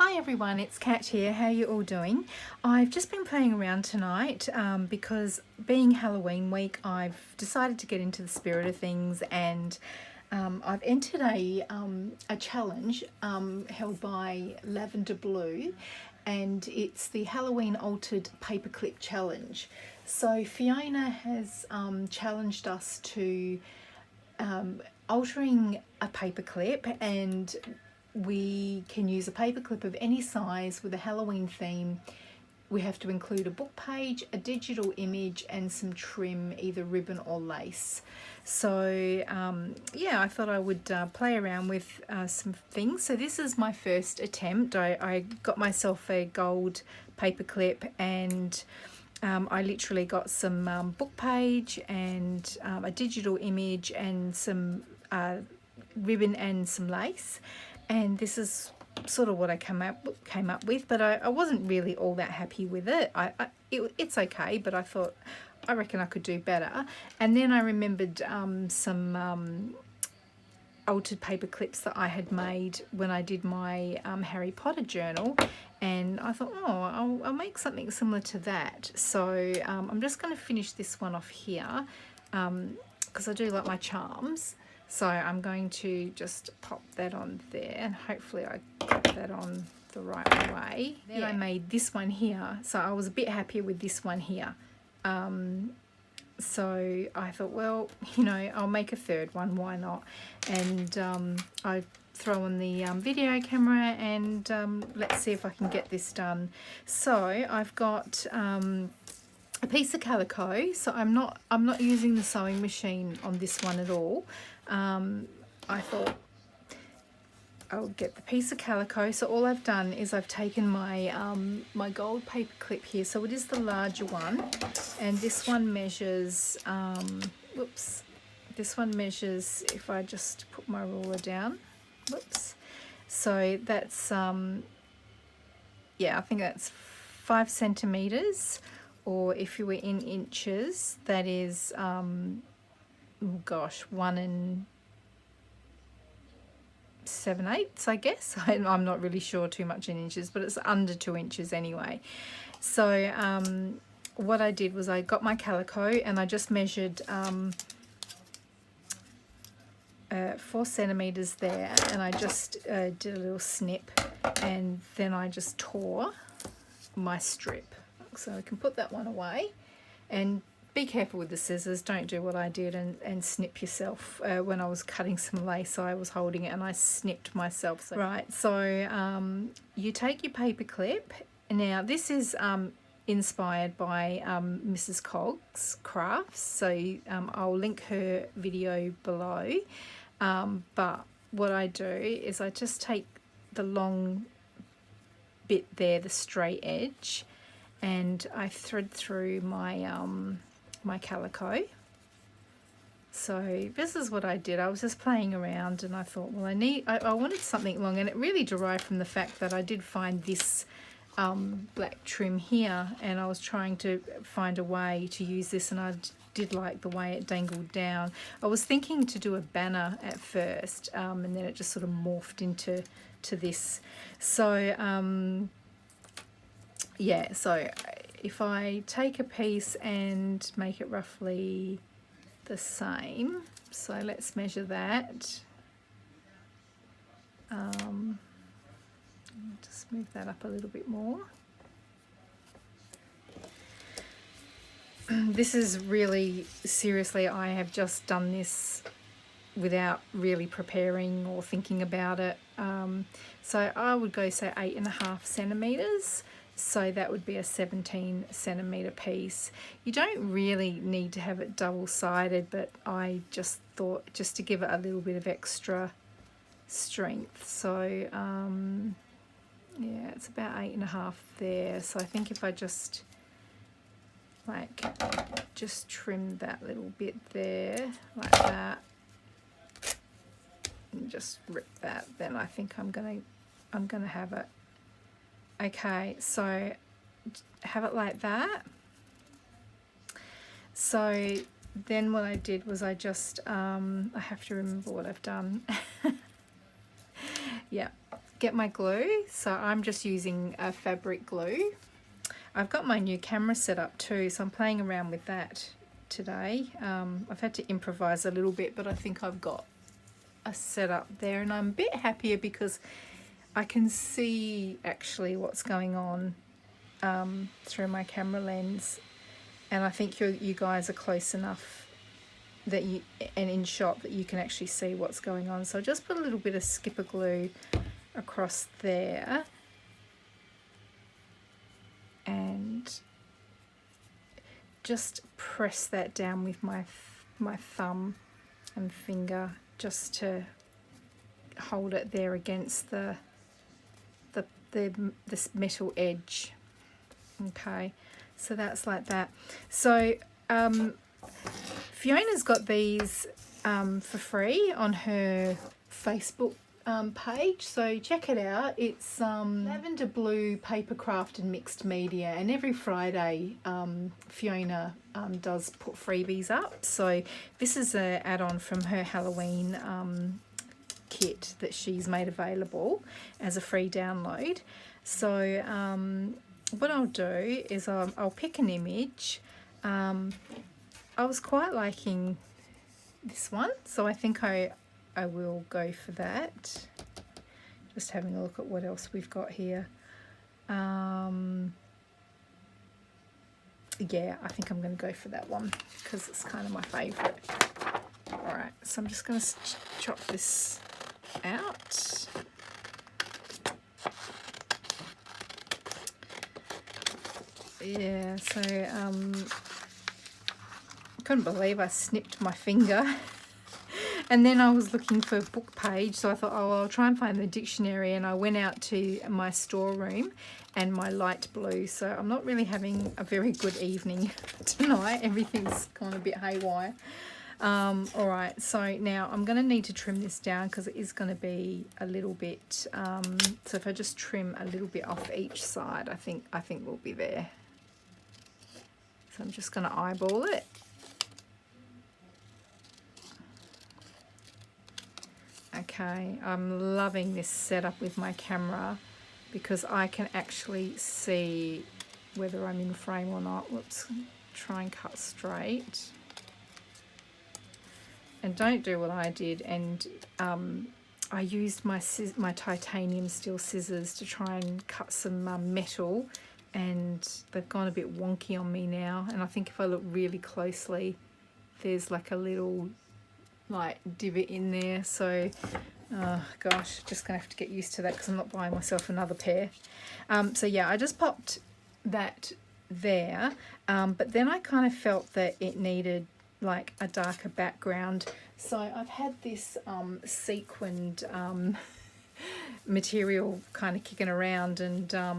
Hi everyone, it's Kat here. How are you all doing? I've just been playing around tonight because being Halloween week, I've decided to get into the spirit of things, and I've entered a challenge held by Lavender Blue, and it's the Halloween Altered Paperclip Challenge. So Fiona has challenged us to altering a paperclip, and we can use a paperclip of any size with a Halloween theme. We have to include a book page, a digital image, and some trim, either ribbon or lace. So yeah, I thought I would play around with some things. So this is my first attempt. I got myself a gold paperclip, and I literally got some book page and a digital image and some ribbon and some lace, and this is sort of what I came up with, but I wasn't really all that happy with it. It's okay, but I thought, I reckon I could do better. And then I remembered some altered paper clips that I had made when I did my Harry Potter journal, and I thought, oh, I'll make something similar to that. So I'm just going to finish this one off here because I do like my charms. So I'm going to just pop that on there, and hopefully I got that on the right way. Then I made this one here, so I was a bit happier with this one here. So I thought, well, you know, I'll make a third one, why not? And I throw on the video camera, and let's see if I can get this done. So I've got a piece of calico, so I'm not using the sewing machine on this one at all. I thought I'll get the piece of calico. So all I've done is I've taken my my gold paper clip here, so it is the larger one, and this one measures whoops, this one measures, if I just put my ruler down, whoops, so that's yeah, I think that's 5 centimeters, or if you were in inches, that is oh gosh, 1 7/8, I guess. I'm not really sure too much in inches, but it's under 2 inches anyway. So what I did was I got my calico and I just measured 4 centimeters there, and I just did a little snip, and then I just tore my strip. So I can put that one away, and be careful with the scissors. Don't do what I did and snip yourself. When I was cutting some lace, I was holding it and I snipped myself. So, right, so you take your paper clip. Now this is inspired by Mrs. Cogg's Crafts, so I'll link her video below. But what I do is I just take the long bit there, the straight edge, and I thread through my my calico. So this is what I did. I was just playing around, and I thought, well, I wanted something long, and it really derived from the fact that I did find this black trim here, and I was trying to find a way to use this, and I did like the way it dangled down. I was thinking to do a banner at first, and then it just sort of morphed into this. So yeah, so if I take a piece and make it roughly the same, so let's measure that. Just move that up a little bit more. This is really, seriously, I have just done this without really preparing or thinking about it. So I would go, say, 8.5 centimeters. So that would be a 17 centimeter piece. You don't really need to have it double-sided, but I just thought, just to give it a little bit of extra strength. So yeah, it's about 8.5 there. So I think if I just just trim that little bit there like that, and just rip that, then I think I'm gonna have it. Okay, so have it like that. So then what I did was I just I have to remember what I've done. Yeah, get my glue. So I'm just using a fabric glue. I've got my new camera set up too, so I'm playing around with that today. I've had to improvise a little bit, but I think I've got a setup there, and I'm a bit happier because I can see actually what's going on through my camera lens, and I think you guys are close enough that you, and in shot, that you can actually see what's going on. So I just put a little bit of skipper glue across there, and just press that down with my thumb and finger just to hold it there against this metal edge. Okay, so that's like that. So Fiona's got these for free on her Facebook page, so check it out. It's lavender blue papercraft and mixed media, and every Friday Fiona does put freebies up. So this is an add-on from her Halloween kit that she's made available as a free download. So what I'll do is I'll pick an image. I was quite liking this one, so I think I will go for that. Just having a look at what else we've got here. Yeah, I think I'm going to go for that one because it's kind of my favourite. Alright, so I'm just going to chop this out. Yeah, so couldn't believe I snipped my finger. And then I was looking for a book page, so I thought, oh, I'll try and find the dictionary, and I went out to my storeroom and my light blue. So I'm not really having a very good evening tonight. Everything's gone a bit haywire. All right, so now I'm going to need to trim this down because it is going to be a little bit. So if I just trim a little bit off each side, I think we'll be there. So I'm just going to eyeball it. Okay, I'm loving this setup with my camera because I can actually see whether I'm in frame or not. Whoops, try and cut straight. And don't do what I did, and I used my titanium steel scissors to try and cut some metal, and they've gone a bit wonky on me now. And I think if I look really closely, there's like a little divot in there. So oh gosh, just gonna have to get used to that because I'm not buying myself another pair. So yeah, I just popped that there, but then I kind of felt that it needed like a darker background, so I've had this sequined material kind of kicking around, and I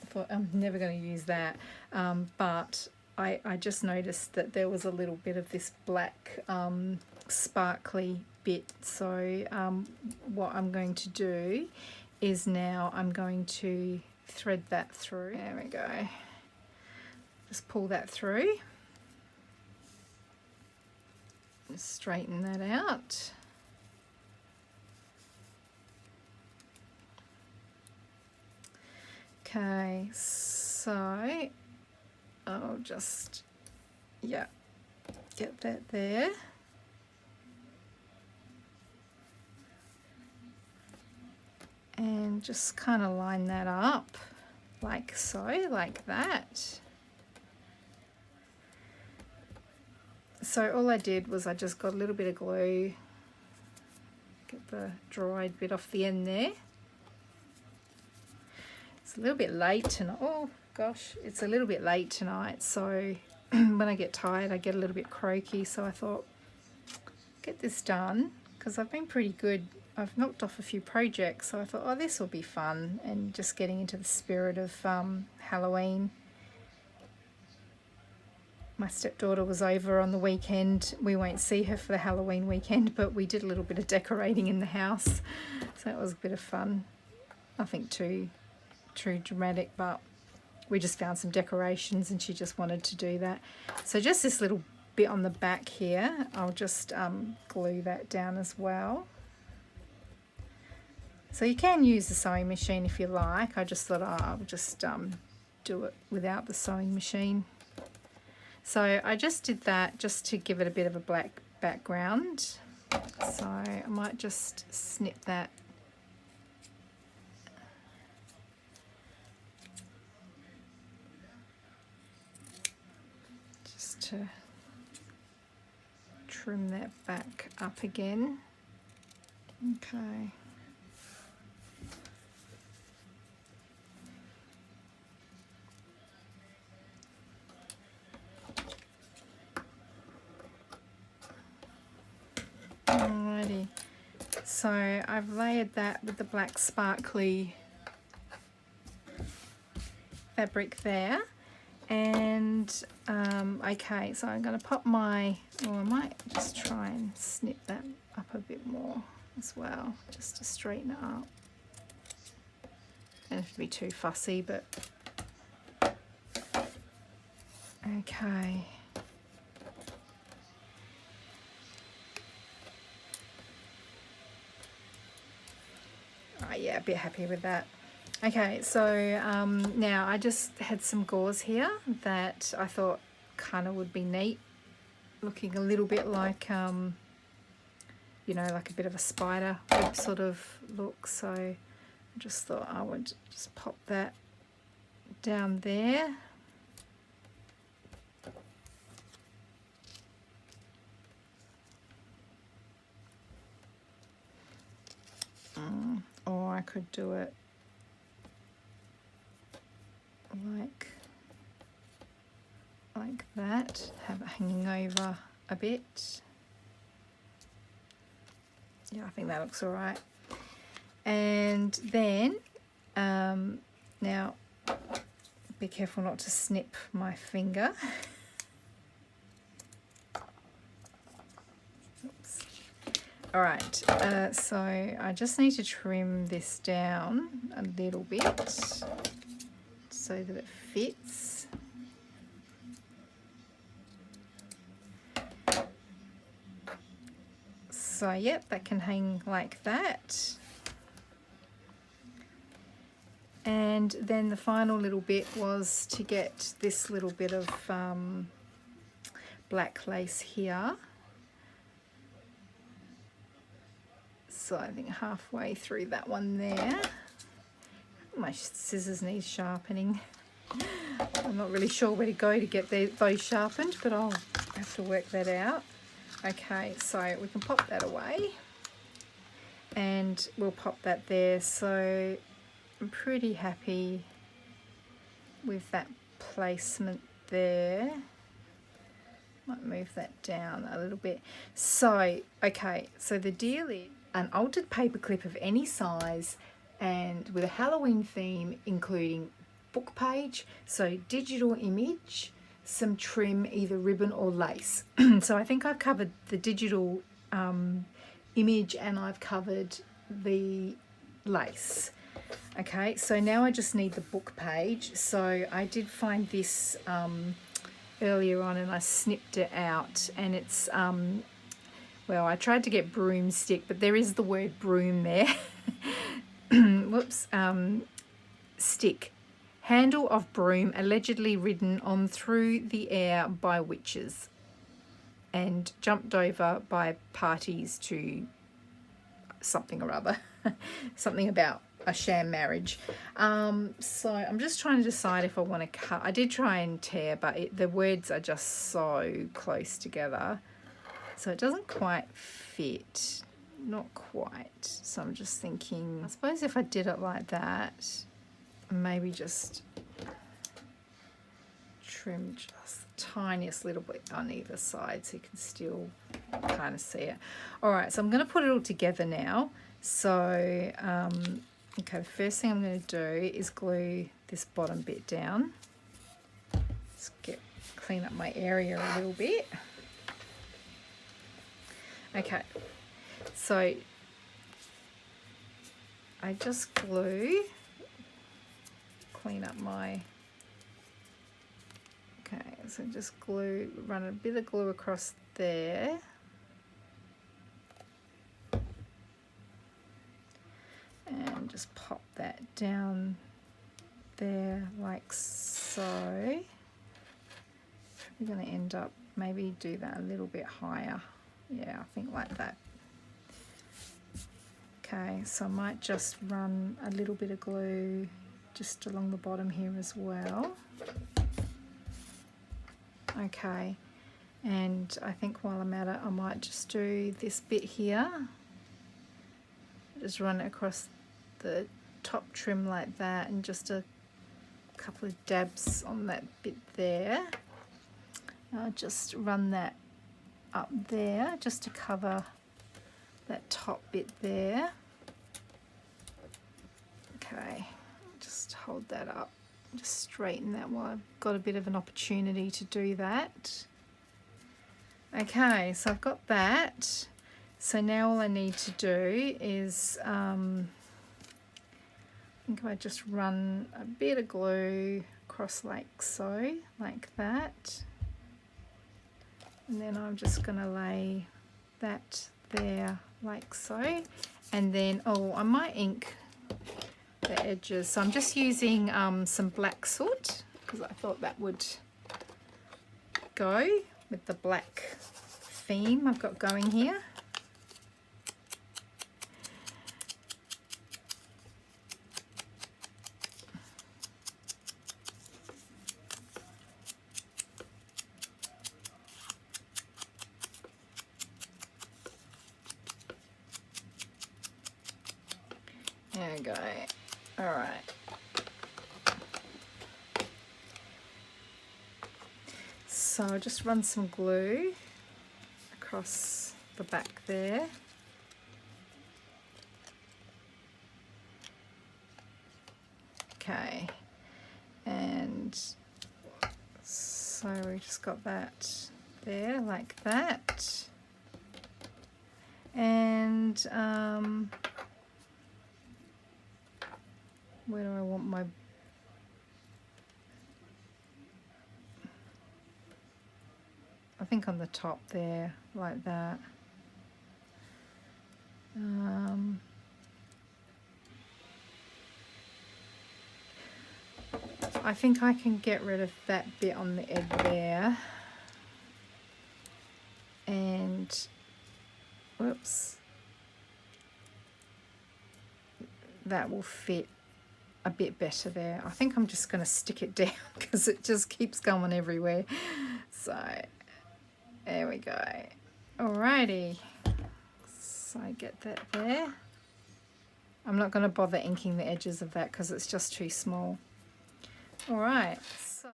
thought I'm never going to use that, but I just noticed that there was a little bit of this black sparkly bit. So what I'm going to do is now I'm going to thread that through. There we go. Just pull that through. Just straighten that out. Okay, so I'll just, yeah, get that there. And just kind of line that up like so, like that. So all I did was I just got a little bit of glue, get the dried bit off the end there. It's a little bit late tonight. Oh gosh, it's a little bit late tonight, so when I get tired I get a little bit croaky, so I thought get this done because I've been pretty good. I've knocked off a few projects, so I thought, oh, this will be fun, and just getting into the spirit of Halloween. My stepdaughter was over on the weekend. We won't see her for the Halloween weekend, but we did a little bit of decorating in the house, so it was a bit of fun. Nothing too dramatic, but we just found some decorations and she just wanted to do that. So just this little bit on the back here, I'll just glue that down as well. So you can use the sewing machine if you like. I just thought I'll just do it without the sewing machine. So I just did that just to give it a bit of a black background. So I might just snip that. Just to trim that back up again. Okay. Alrighty, so I've layered that with the black sparkly fabric there, and okay, so I'm going to pop my, or I might just try and snip that up a bit more as well, just to straighten it up. Don't have to be too fussy, but okay. Yeah, a bit happy with that. Okay, so now I just had some gauze here that I thought kind of would be neat, looking a little bit like, you know, like a bit of a spider web sort of look. So I just thought I would just pop that down there. Or I could do it like that, have it hanging over a bit. Yeah, I think that looks all right. And then now be careful not to snip my finger. Oops. All right, so I just need to trim this down a little bit so that it fits. So yep, that can hang like that. And then the final little bit was to get this little bit of black lace here. So I think halfway through that one there. My scissors need sharpening. I'm not really sure where to go to get those sharpened, but I'll have to work that out. Okay, so we can pop that away and we'll pop that there. So I'm pretty happy with that placement there. Might move that down a little bit. So, okay, so the deal is an altered paper clip of any size and with a Halloween theme, including book page, so digital image, some trim, either ribbon or lace. So I think I've covered the digital image and I've covered the lace. Okay, so now I just need the book page. So I did find this earlier on and I snipped it out, and it's well, I tried to get broomstick, but there is the word broom there. Whoops. Stick. Handle of broom allegedly ridden on through the air by witches and jumped over by parties to something or other. Something about a sham marriage. So I'm just trying to decide if I want to cut. I did try and tear, but the words are just so close together. So it doesn't quite fit. Not quite. So I'm just thinking, I suppose if I did it like that, maybe just trim just the tiniest little bit on either side so you can still kind of see it. All right, so I'm going to put it all together now. So, okay, the first thing I'm going to do is glue this bottom bit down. Just clean up my area a little bit. Okay, so I just clean up my, okay, so just run a bit of glue across there. And that down there like so. We're going to end up, maybe do that a little bit higher. Yeah, I think like that. Okay, so I might just run a little bit of glue just along the bottom here as well. Okay, and I think while I'm at it, I might just do this bit here. Just run it across the top trim like that, and just a couple of dabs on that bit there. I'll just run that up there just to cover that top bit there. Okay, just hold that up, just straighten that while I've got a bit of an opportunity to do that. Okay, so I've got that. So now all I need to do is, I think if I just run a bit of glue across like so, like that. And then I'm just going to lay that there like so. And then, oh, I might ink the edges. So I'm just using some black soot because I thought that would go with the black theme I've got going here. There we go. All right. So I'll just run some glue across the back there. Okay. And so we just got that there like that. And where do I want my, I think on the top there, like that. I think I can get rid of that bit on the edge there. And, whoops, that will fit a bit better there. I think I'm just going to stick it down because it just keeps going everywhere. So there we go. Alrighty, so I get that there. I'm not going to bother inking the edges of that because it's just too small. Alright, so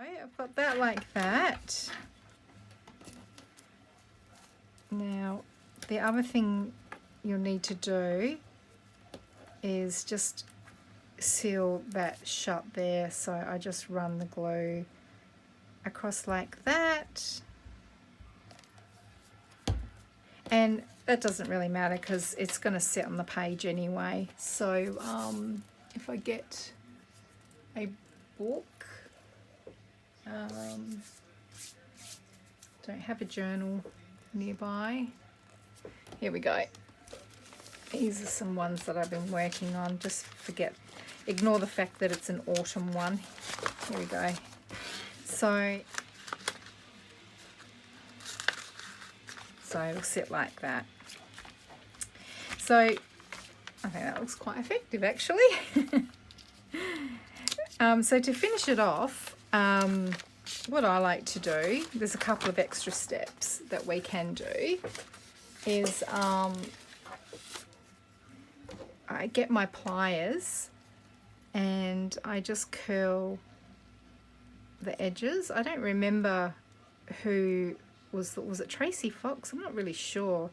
I've got that like that. Now the other thing you'll need to do is just seal that shut there. So I just run the glue across like that, and that doesn't really matter because it's going to sit on the page anyway. So if I get a book, don't have a journal nearby. Here we go. These are some ones that I've been working on. Just ignore the fact that it's an autumn one. Here we go. So it'll sit like that. So I think that looks quite effective actually. So to finish it off, what I like to do, there's a couple of extra steps that we can do, is I get my pliers and I just curl the edges. I don't remember who was it Tracy Fox? I'm not really sure,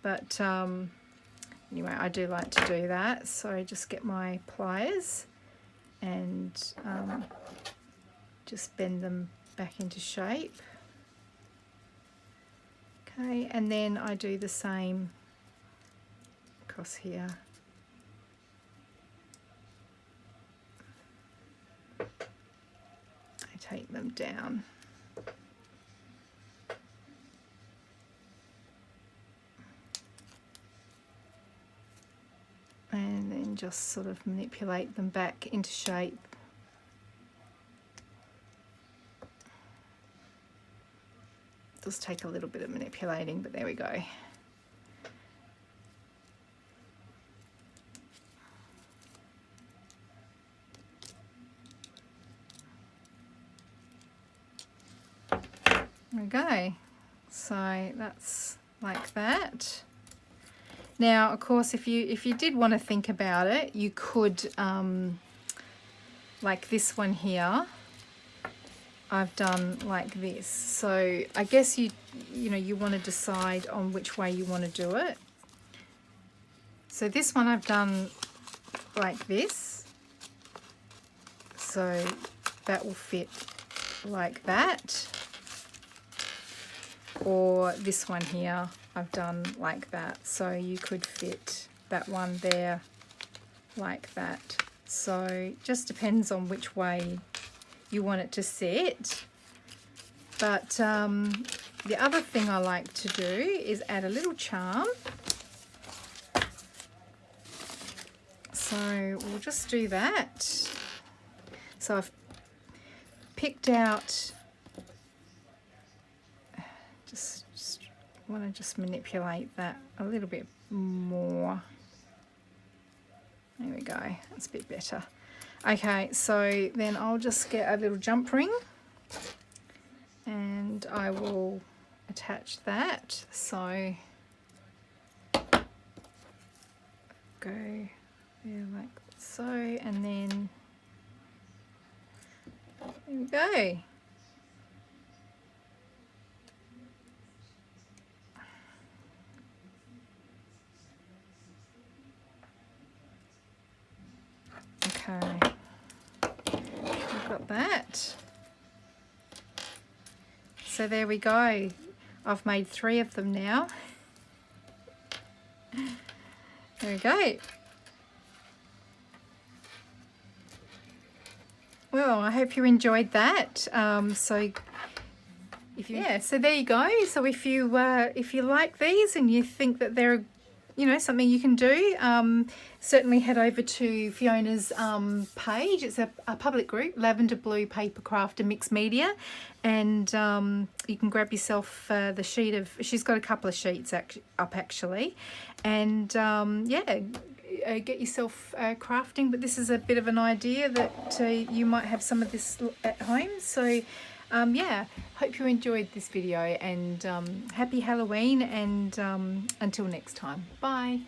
but anyway, I do like to do that. So I just get my pliers and just bend them back into shape. Okay, and then I do the same across here. I take them down. and just sort of manipulate them back into shape. Does take a little bit of manipulating, but there we go. There we go. So that's like that. Now, of course, if you did want to think about it, you could, like this one here, I've done like this. So I guess you want to decide on which way you want to do it. So this one I've done like this. So that will fit like that. Or this one here I've done like that. So you could fit that one there like that. So it just depends on which way you want it to sit. But the other thing I like to do is add a little charm. So we'll just do that. So I've picked out, just want to just manipulate that a little bit more. There we go, that's a bit better. Okay, so then I'll just get a little jump ring and I will attach that. So go there like so, and then there we go. Okay, I've got that. So there we go. I've made 3 of them now. There we go. Well, I hope you enjoyed that. So there you go. So if you like these and you think that they're something you can do, certainly head over to Fiona's page. It's a public group, Lavender Blue Paper Craft and Mixed Media, and you can grab yourself the sheet of, she's got a couple of sheets up actually, and get yourself crafting. But this is a bit of an idea that you might have some of this at home. So hope you enjoyed this video, and happy Halloween, and until next time, bye.